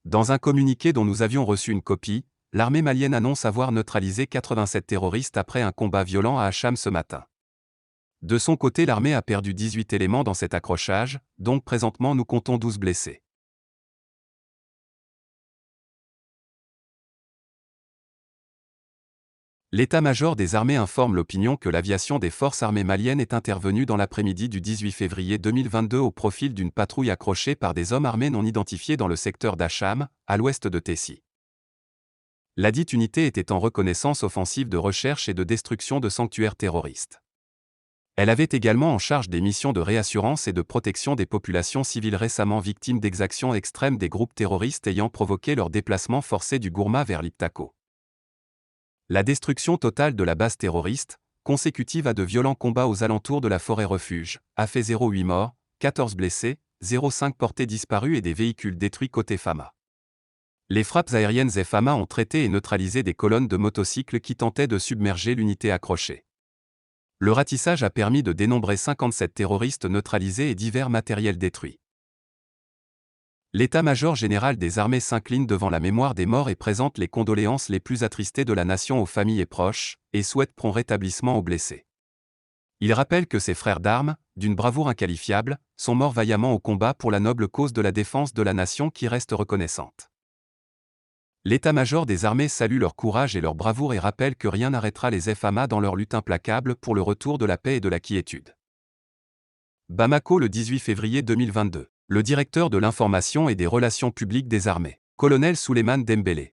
Dans un communiqué dont nous avions reçu une copie, l'armée malienne annonce avoir neutralisé 87 terroristes après un combat violent à Acham ce matin. De son côté, l'armée a perdu 18 éléments dans cet accrochage, donc présentement nous comptons 12 blessés. L'état-major des armées informe l'opinion que l'aviation des forces armées maliennes est intervenue dans l'après-midi du 18 février 2022 au profil d'une patrouille accrochée par des hommes armés non identifiés dans le secteur d'Acham, à l'ouest de Tessie. Ladite unité était en reconnaissance offensive de recherche et de destruction de sanctuaires terroristes. Elle avait également en charge des missions de réassurance et de protection des populations civiles récemment victimes d'exactions extrêmes des groupes terroristes ayant provoqué leur déplacement forcé du Gourma vers l'Iptako. La destruction totale de la base terroriste, consécutive à de violents combats aux alentours de la forêt refuge, a fait 0,8 morts, 14 blessés, 0,5 portés disparus et des véhicules détruits côté Fama. Les frappes aériennes Fama ont traité et neutralisé des colonnes de motocycles qui tentaient de submerger l'unité accrochée. Le ratissage a permis de dénombrer 57 terroristes neutralisés et divers matériels détruits. L'état-major général des armées s'incline devant la mémoire des morts et présente les condoléances les plus attristées de la nation aux familles et proches, et souhaite prompt rétablissement aux blessés. Il rappelle que ses frères d'armes, d'une bravoure inqualifiable, sont morts vaillamment au combat pour la noble cause de la défense de la nation qui reste reconnaissante. L'état-major des armées salue leur courage et leur bravoure et rappelle que rien n'arrêtera les FAMA dans leur lutte implacable pour le retour de la paix et de la quiétude. Bamako le 18 février 2022. Le directeur de l'information et des relations publiques des armées, colonel Souleymane Dembélé,